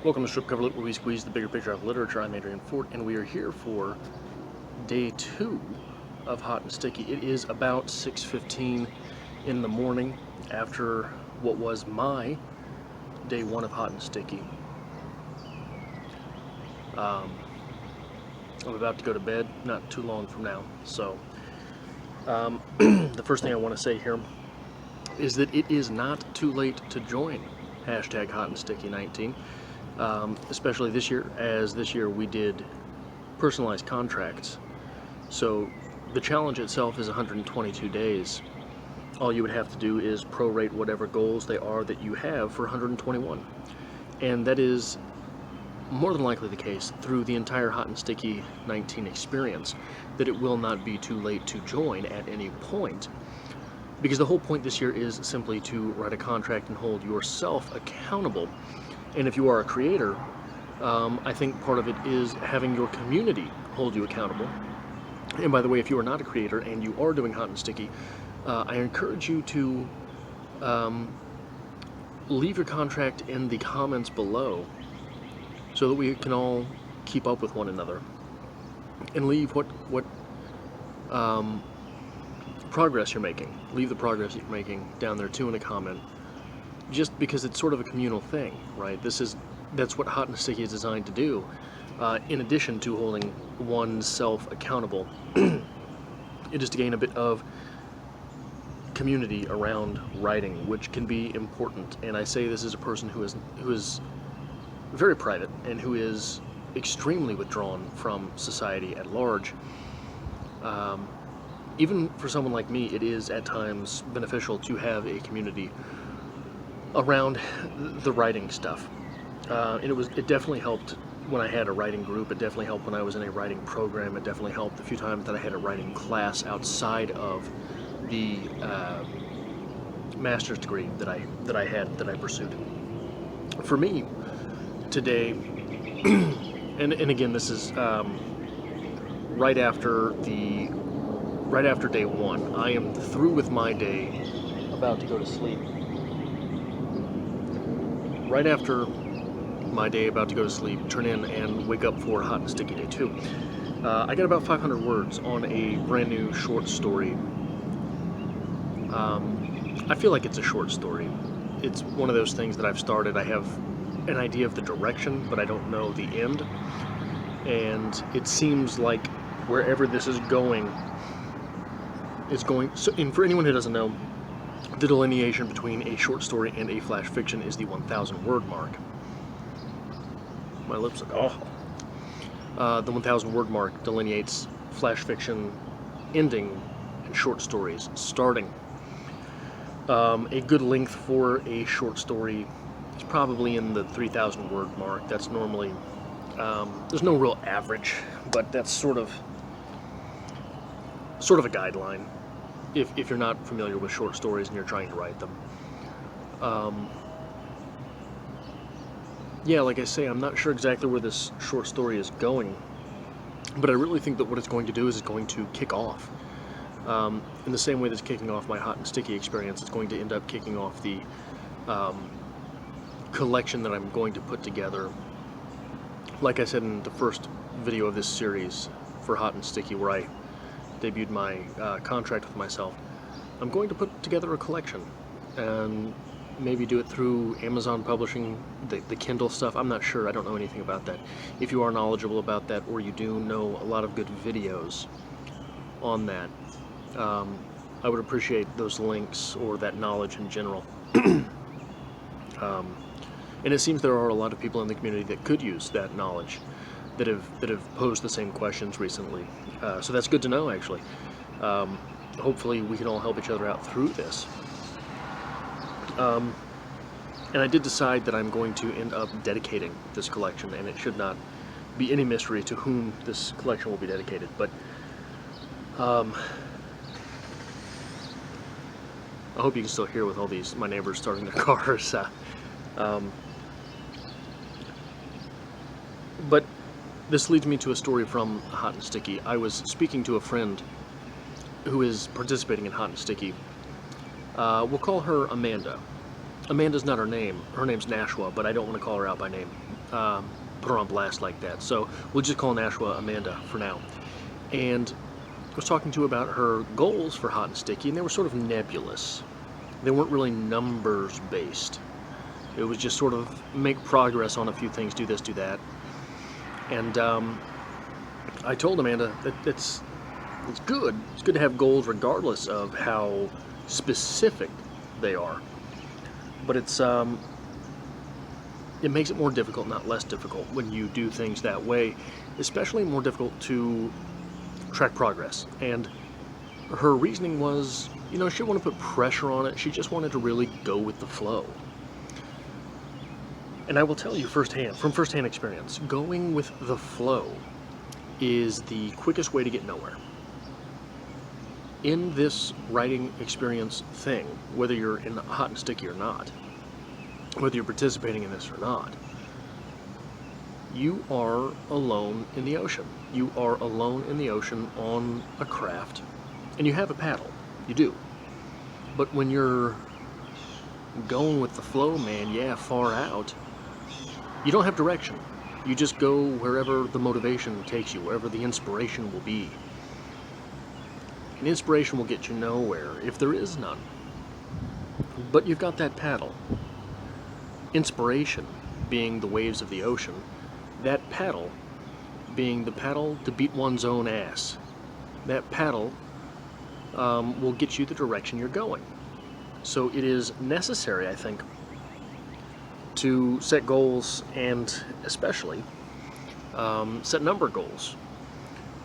Welcome to Strip Cover Lit, where we squeeze the bigger picture of literature. I'm Adrian Fort, and we are here for day 2 of Hot and Sticky. It is about 6:15 in the morning after what was my day 1 of Hot and Sticky. I'm about to go to bed, not too long from now. So, the first thing I want to say here is that it is not too late to join hashtag Hot and Sticky 19. Especially this year, as this year we did personalized contracts. So the challenge itself is 122 days. All you would have to do is prorate whatever goals they are that you have for 121. And that is more than likely the case through the entire Hot and Sticky 19 experience, that it will not be too late to join at any point. Because the whole point this year is simply to write a contract and hold yourself accountable. And if you are a creator, I think part of it is having your community hold you accountable. And by the way, if you are not a creator and you are doing Hot and Sticky, I encourage you to leave your contract in the comments below so that we can all keep up with one another. And leave what progress you're making. Leave the progress you're making down there too in a comment. Just because it's sort of a communal thing, right? That's what Hot and Sticky is designed to do. In addition to holding oneself accountable, it is to gain a bit of community around writing, which can be important. And I say this as a person who is very private and who is extremely withdrawn from society at large. Even for someone like me, it is at times beneficial to have a community around the writing stuff. It definitely helped when I had a writing group. It definitely helped when I was in a writing program. It definitely helped a few times that I had a writing class outside of the master's degree that I pursued. For me today, and again, this is right after day 1. I am through with my day, about to go to sleep. Right after my day, about to go to sleep, turn in and wake up for Hot and Sticky day 2. I got about 500 words on a brand new short story. I feel like it's a short story. It's one of those things that I've started. I have an idea of the direction, but I don't know the end. And it seems like wherever this is going, so, and for anyone who doesn't know, the delineation between a short story and a flash fiction is the 1,000 word mark. My lips look awful. The 1,000 word mark delineates flash fiction ending and short stories starting. A good length for a short story is probably in the 3,000 word mark. That's normally, there's no real average, but that's sort of a guideline. If you're not familiar with short stories and you're trying to write them. Yeah, like I say, I'm not sure exactly where this short story is going, but I really think that what it's going to do is it's going to kick off. In the same way that's kicking off my Hot and Sticky experience, it's going to end up kicking off the collection that I'm going to put together. Like I said in the first video of this series for Hot and Sticky, where I debuted my contract with myself, I'm going to put together a collection and maybe do it through Amazon publishing, the Kindle stuff. I'm not sure. I don't know anything about that. If you are knowledgeable about that, or you do know a lot of good videos on that, I would appreciate those links or that knowledge in general. And it seems there are a lot of people in the community that could use that knowledge, that have posed the same questions recently. So that's good to know, actually. Hopefully we can all help each other out through this. And I did decide that I'm going to end up dedicating this collection, and it should not be any mystery to whom this collection will be dedicated. But I hope you can still hear with all my neighbors starting their cars. But this leads me to a story from Hot and Sticky. I was speaking to a friend who is participating in Hot and Sticky. We'll call her Amanda. Amanda's not her name. Her name's Nashua, but I don't want to call her out by name. put her on blast like that. So we'll just call Nashua Amanda for now. And I was talking to her about her goals for Hot and Sticky, and they were sort of nebulous. They weren't really numbers based. It was just sort of make progress on a few things, do this, do that. And I told Amanda that it's good. It's good to have goals regardless of how specific they are. But it makes it more difficult, not less difficult, when you do things that way. Especially more difficult to track progress. And her reasoning was, she didn't want to put pressure on it. She just wanted to really go with the flow. And I will tell you from firsthand experience, going with the flow is the quickest way to get nowhere. In this writing experience thing, whether you're in Hot and Sticky or not, whether you're participating in this or not, you are alone in the ocean. You are alone in the ocean on a craft, and you have a paddle. You do. But when you're going with the flow, man, far out, you don't have direction. You just go wherever the motivation takes you, wherever the inspiration will be. And inspiration will get you nowhere if there is none. But you've got that paddle. Inspiration being the waves of the ocean, that paddle being the paddle to beat one's own ass. That paddle will get you the direction you're going. So it is necessary, I think, to set goals and especially set number goals.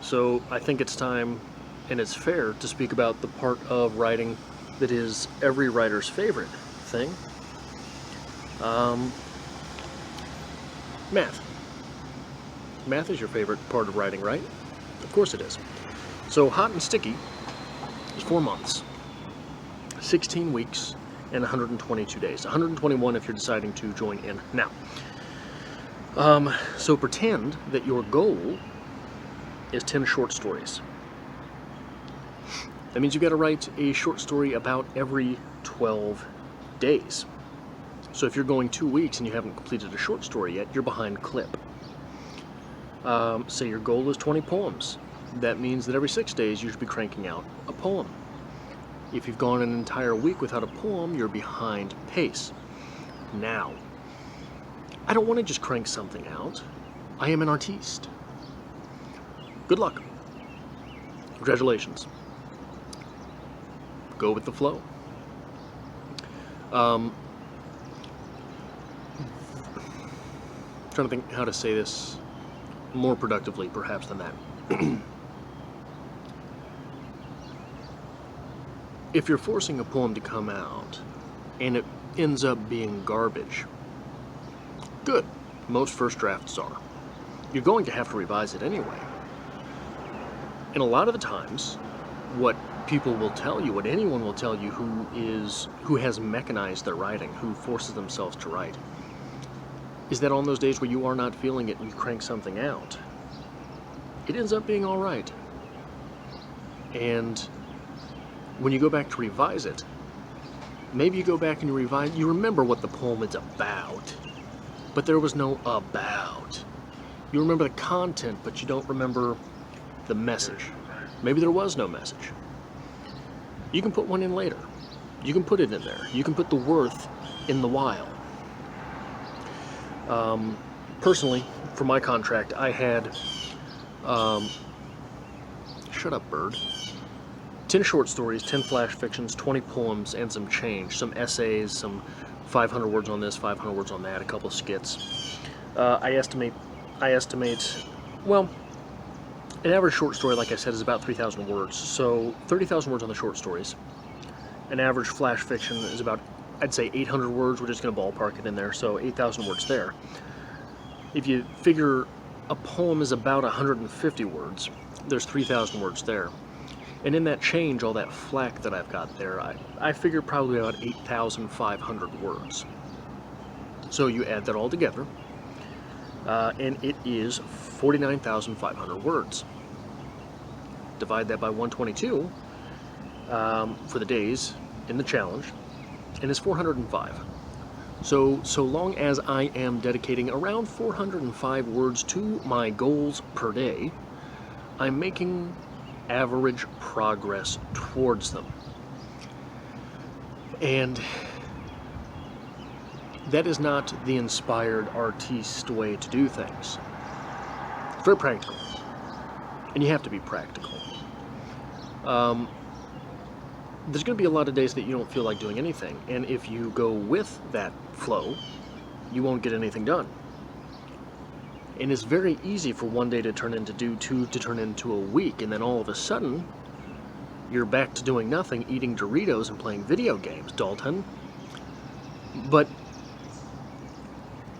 So I think it's time and it's fair to speak about the part of writing that is every writer's favorite thing. Math. Math is your favorite part of writing, right? Of course it is. So Hot and Sticky is 4 months, 16 weeks, and 122 days. 121 if you're deciding to join in now. So pretend that your goal is 10 short stories. That means you've got to write a short story about every 12 days. So if you're going 2 weeks and you haven't completed a short story yet, you're behind clip. Say your goal is 20 poems. That means that every 6 days you should be cranking out a poem. If you've gone an entire week without a poem, you're behind pace. Now, I don't want to just crank something out. I am an artiste. Good luck. Congratulations. Go with the flow. Trying to think how to say this more productively, perhaps, than that. If you're forcing a poem to come out and it ends up being garbage, good. Most first drafts are. You're going to have to revise it anyway. And a lot of the times, what people will tell you, what anyone will tell you who has mechanized their writing, who forces themselves to write, is that on those days where you are not feeling it and you crank something out, it ends up being all right. And when you go back to revise it, maybe you go back and you remember what the poem is about, but there was no about. You remember the content, but you don't remember the message. Maybe there was no message. You can put one in later. You can put it in there. You can put the worth in the while. Personally, for my contract, I had, shut up, bird, 10 short stories, 10 flash fictions, 20 poems, and some change, some essays, some 500 words on this, 500 words on that, a couple of skits. I estimate, well, an average short story, like I said, is about 3,000 words, so 30,000 words on the short stories. An average flash fiction is about, I'd say, 800 words. We're just going to ballpark it in there, so 8,000 words there. If you figure a poem is about 150 words, there's 3,000 words there. And in that change, all that flack that I've got there, I figure probably about 8,500 words. So you add that all together, and it is 49,500 words. Divide that by 122 for the days in the challenge, and it's 405. So long as I am dedicating around 405 words to my goals per day, I'm making average progress towards them. And that is not the inspired artiste way to do things. It's very practical. And you have to be practical. There's going to be a lot of days that you don't feel like doing anything, and if you go with that flow, you won't get anything done. And it's very easy for one day to turn into two to turn into a week, and then all of a sudden, you're back to doing nothing, eating Doritos and playing video games, Dalton. But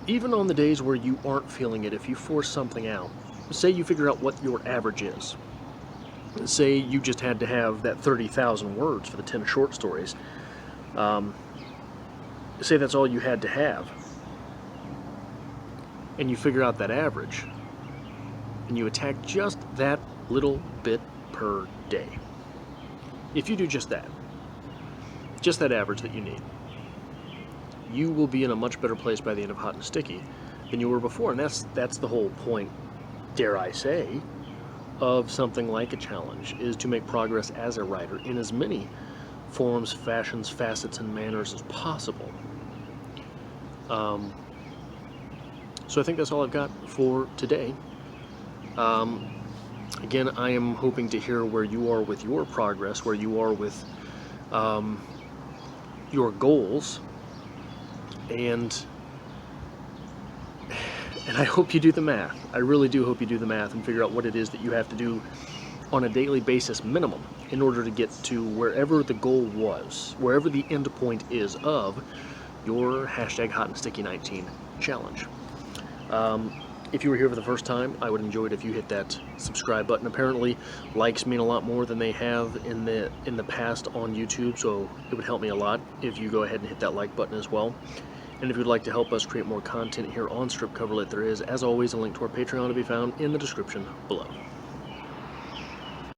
even on the days where you aren't feeling it, if you force something out, say you figure out what your average is. Say you just had to have that 30,000 words for the 10 short stories. Say that's all you had to have. And you figure out that average. And you attack just that little bit per day. If you do just that average that you need, you will be in a much better place by the end of Hot and Sticky than you were before. And that's the whole point, dare I say, of something like a challenge, is to make progress as a writer in as many forms, fashions, facets, and manners as possible. So I think that's all I've got for today. Again, I am hoping to hear where you are with your progress, where you are with your goals, and I hope you do the math. I really do hope you do the math and figure out what it is that you have to do on a daily basis minimum in order to get to wherever the goal was, wherever the end point is of your hashtag Hot and Sticky 19 challenge. If you were here for the first time, I would enjoy it if you hit that subscribe button. Apparently, likes mean a lot more than they have in the past on YouTube, so it would help me a lot if you go ahead and hit that like button as well. And if you'd like to help us create more content here on Strip Coverlet, there is, as always, a link to our Patreon to be found in the description below.